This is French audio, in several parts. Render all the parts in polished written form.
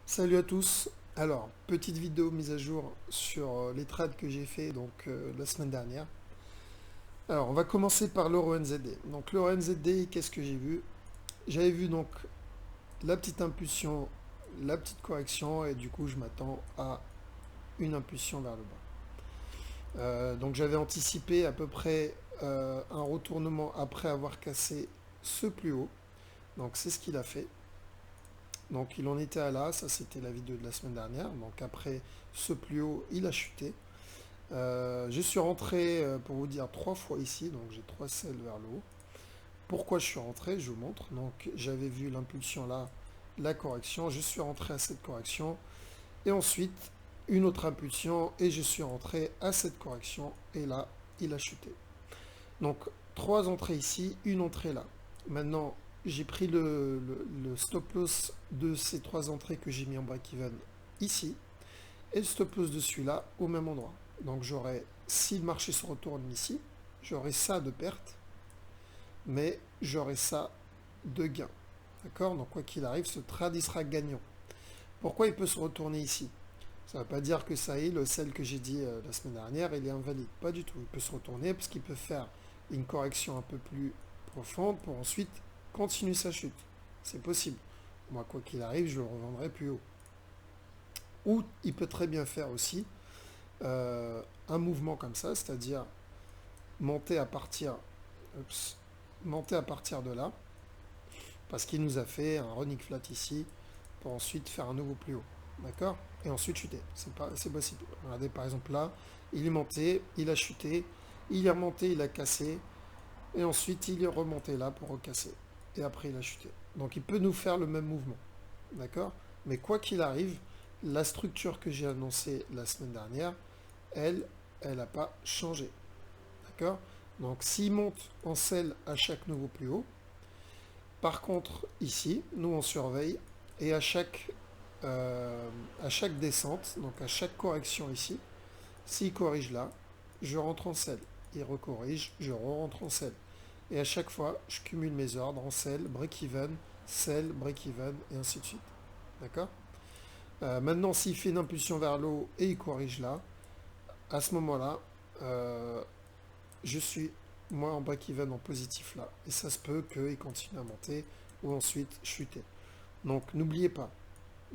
Salut à tous. Alors, petite vidéo mise à jour sur les trades que j'ai fait la semaine dernière. Alors, on va commencer par l'euro NZD. Donc, l'euro NZD, qu'est-ce que j'ai vu? J'avais vu donc la petite impulsion, la petite correction, et du coup, je m'attends à une impulsion vers le bas. Donc, j'avais anticipé à peu près un retournement après avoir cassé ce plus haut. Donc, c'est ce qu'il a fait. Donc il en était à là, ça c'était la vidéo de la semaine dernière. Donc après ce plus haut, il a chuté. Je suis rentré, pour vous dire, trois fois ici, donc j'ai trois selles vers le haut. Pourquoi je suis rentré? Je vous montre. Donc j'avais vu l'impulsion là, la correction, je suis rentré à cette correction, et ensuite une autre impulsion, et je suis rentré à cette correction, et là, il a chuté. Donc trois entrées ici, une entrée là. Maintenant, j'ai pris le stop loss de ces trois entrées que j'ai mis en break-even ici, et le stop loss de celui-là au même endroit. Donc j'aurai, si le marché se retourne ici, j'aurai ça de perte, mais j'aurai ça de gain. D'accord? Donc quoi qu'il arrive, ce trade il sera gagnant. Pourquoi il peut se retourner ici? Ça ne veut pas dire que ça y est, le sel que j'ai dit la semaine dernière, il est invalide. Pas du tout. Il peut se retourner parce qu'il peut faire une correction un peu plus profonde pour ensuite continuer sa chute. C'est possible. Moi, quoi qu'il arrive, je le revendrai plus haut. Ou il peut très bien faire aussi un mouvement comme ça, c'est-à-dire monter à partir, oups, monter à partir de là, parce qu'il nous a fait un running flat ici, pour ensuite faire un nouveau plus haut. D'accord? Et ensuite chuter. C'est possible. Regardez par exemple là, il est monté, il a chuté, il est remonté, il a cassé, et ensuite il est remonté là pour recasser. Et après il a chuté. Donc il peut nous faire le même mouvement. D'accord? Mais quoi qu'il arrive, la structure que j'ai annoncée la semaine dernière, elle, elle n'a pas changé. D'accord? Donc s'il monte en selle à chaque nouveau plus haut, par contre ici, nous on surveille, et à chaque descente, donc à chaque correction ici, s'il corrige là, je rentre en selle. Il recorrige, je rentre en selle. Et à chaque fois, je cumule mes ordres en sell, break-even, et ainsi de suite. D'accord? Maintenant, s'il fait une impulsion vers le haut et il corrige là, à ce moment-là, je suis moi en break-even en positif là. Et ça se peut qu'il continue à monter ou ensuite chuter. Donc n'oubliez pas,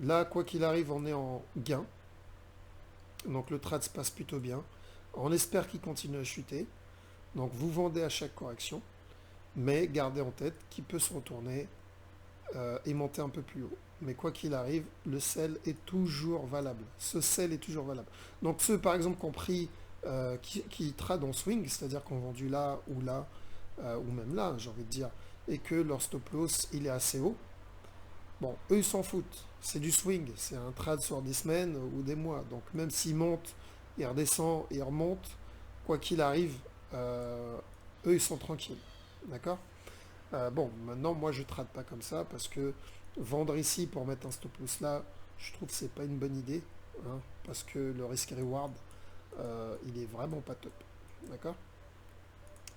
là, quoi qu'il arrive, on est en gain. Donc le trade se passe plutôt bien. On espère qu'il continue à chuter. Donc vous vendez à chaque correction. Mais gardez en tête qu'il peut se retourner et monter un peu plus haut. Mais quoi qu'il arrive, le sell est toujours valable. Ce sell est toujours valable. Donc ceux par exemple qui ont pris, qui tradent en swing, c'est-à-dire qui ont vendu là, ou même là, j'ai envie de dire, et que leur stop loss il est assez haut, bon, eux ils s'en foutent. C'est du swing, c'est un trade sur des semaines ou des mois. Donc même s'il monte, il redescend, il remonte, quoi qu'il arrive, eux ils sont tranquilles. D'accord? Bon, maintenant, moi, je ne trade pas comme ça parce que vendre ici pour mettre un stop loss là, je trouve que c'est pas une bonne idée, hein, parce que le risk reward, il est vraiment pas top. D'accord?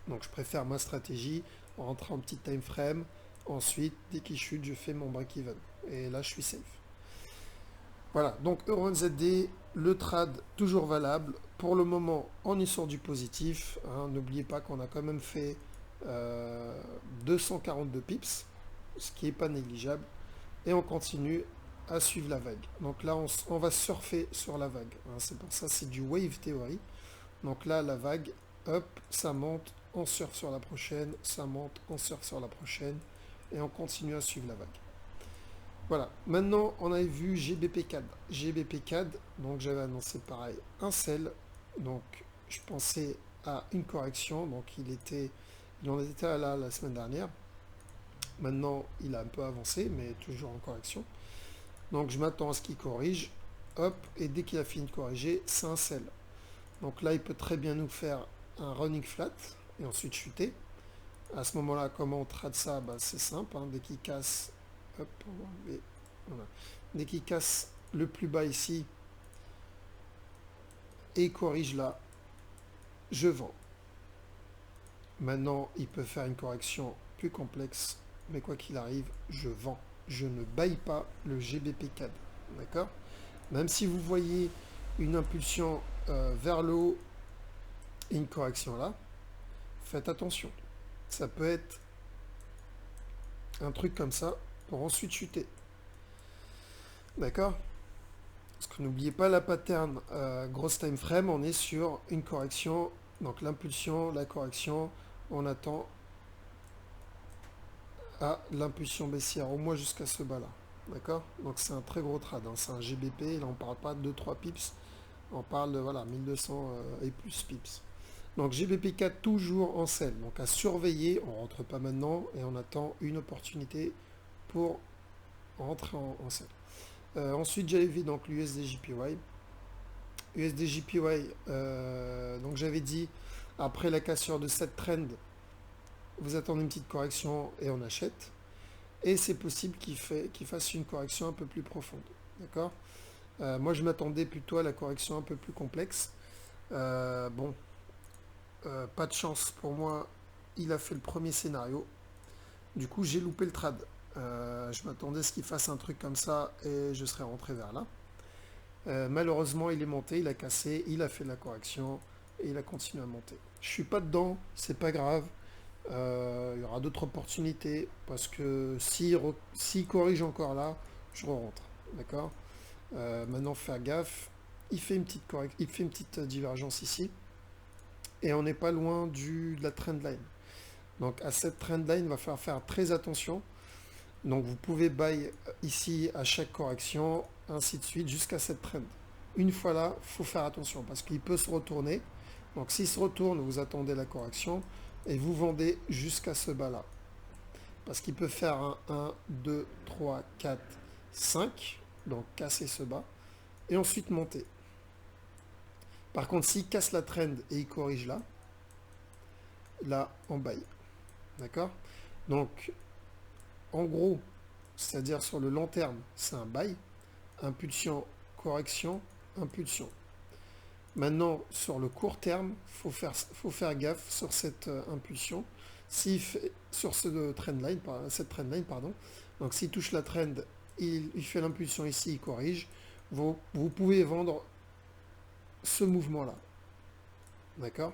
Donc, je préfère ma stratégie en rentrant en petit time frame. Ensuite, dès qu'il chute, je fais mon break-even. Et là, je suis safe. Voilà, donc EuroNZD, le trade toujours valable. Pour le moment, on est sur du positif, hein. N'oubliez pas qu'on a quand même fait 242 pips, ce qui n'est pas négligeable. Et on continue à suivre la vague. Donc là, on va surfer sur la vague, hein. C'est pour ça, c'est du wave theory. Donc là, la vague, hop, ça monte, on surfe sur la prochaine, ça monte, on surfe sur la prochaine. Et on continue à suivre la vague. Voilà, maintenant on avait vu GBP CAD. GBP CAD, donc j'avais annoncé pareil un sell, donc je pensais à une correction, donc il en était à là la semaine dernière. Maintenant il a un peu avancé, mais toujours en correction. Donc je m'attends à ce qu'il corrige, hop, et dès qu'il a fini de corriger, c'est un sell. Donc là il peut très bien nous faire un running flat et ensuite chuter. À ce moment-là, comment on trade ça? Bah, c'est simple, hein, dès qu'il casse, hop, on va enlever, voilà. Dès qu'il casse le plus bas ici et il corrige là, je vends. Maintenant, il peut faire une correction plus complexe, mais quoi qu'il arrive, je vends. Je ne baille pas le GBP CAD. D'accord? Même si vous voyez une impulsion vers le haut et une correction là, faites attention. Ça peut être un truc comme ça pour ensuite chuter. D'accord? Parce que n'oubliez pas la pattern grosse time frame, on est sur une correction, donc l'impulsion, la correction, on attend à l'impulsion baissière, au moins jusqu'à ce bas là. D'accord? Donc c'est un très gros trade, hein. C'est un GBP, là on parle pas de 2-3 pips, on parle de voilà, 1200 et plus pips. Donc GBP4 toujours en sell, donc à surveiller, on rentre pas maintenant et on attend une opportunité pour rentrer en sell. Ensuite j'avais vu donc l'USD-JPY. USD-JPY, donc j'avais dit après la cassure de cette trend, vous attendez une petite correction et on achète. Et c'est possible qu'il fasse une correction un peu plus profonde. D'accord? Moi, je m'attendais plutôt à la correction un peu plus complexe. Bon, pas de chance pour moi. Il a fait le premier scénario. Du coup, j'ai loupé le trad. Je m'attendais à ce qu'il fasse un truc comme ça et je serais rentré vers là. Malheureusement, il est monté, il a cassé, il a fait la correction et il a continué à monter. Je suis pas dedans, c'est pas grave. Il y aura d'autres opportunités parce que s'il corrige encore là, je rentre. D'accord? Maintenant, faire gaffe. Il fait une petite il fait une petite divergence ici. Et on n'est pas loin de la trendline. Donc à cette trendline, il va falloir faire très attention. Donc vous pouvez buy ici à chaque correction, ainsi de suite, jusqu'à cette trend. Une fois là, il faut faire attention parce qu'il peut se retourner. Donc s'il se retourne, vous attendez la correction et vous vendez jusqu'à ce bas là. Parce qu'il peut faire un 1, 2, 3, 4, 5. Donc casser ce bas. Et ensuite monter. Par contre, s'il casse la trend et il corrige là, là, on buy. D'accord? Donc, en gros, c'est-à-dire sur le long terme, c'est un buy. Impulsion, correction, impulsion. Maintenant, sur le court terme, faut faire gaffe sur cette impulsion. S'il fait, sur cette trendline, pardon. Donc, s'il touche la trend, il fait l'impulsion ici, il corrige. Vous pouvez vendre ce mouvement-là. D'accord?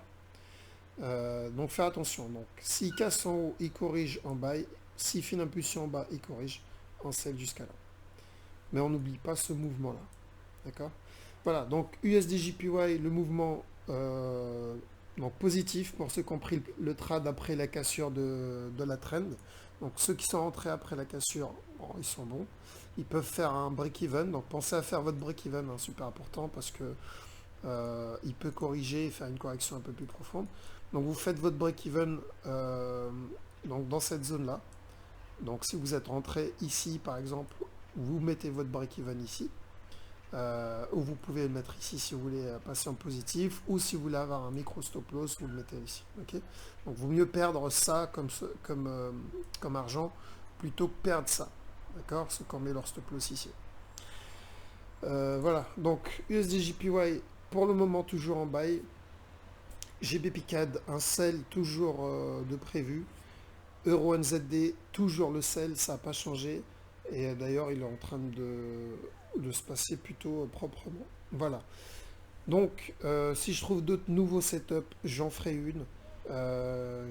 Donc, faire attention. Donc, s'il casse en haut, il corrige en bas. S'il fait une impulsion en bas, il corrige en sell jusqu'à là. Mais on n'oublie pas ce mouvement-là. D'accord? Voilà, donc USD-JPY, le mouvement donc positif pour ceux qui ont pris le trade après la cassure de la trend. Donc ceux qui sont rentrés après la cassure, bon, ils sont bons. Ils peuvent faire un break-even. Donc pensez à faire votre break-even, hein, super important parce que il peut corriger et faire une correction un peu plus profonde. Donc vous faites votre break-even donc dans cette zone-là. Donc si vous êtes rentré ici par exemple, vous mettez votre break-even ici. Ou vous pouvez le mettre ici si vous voulez passer en positif, ou si vous voulez avoir un micro stop loss, vous le mettez ici. Okay, donc vaut mieux perdre ça comme argent plutôt que perdre ça. D'accord? Ceux qui ont mis leur stop loss ici. Voilà, donc USD-JPY pour le moment toujours en buy. GBP-CAD, un sell toujours de prévu. Euro-NZD, toujours le sell, ça n'a pas changé. Et d'ailleurs, il est en train de se passer plutôt proprement. Voilà. Donc, si je trouve d'autres nouveaux setups, j'en ferai une.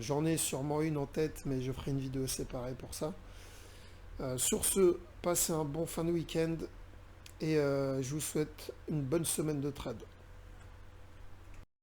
J'en ai sûrement une en tête, mais je ferai une vidéo séparée pour ça. Sur ce, passez un bon fin de week-end et je vous souhaite une bonne semaine de trade.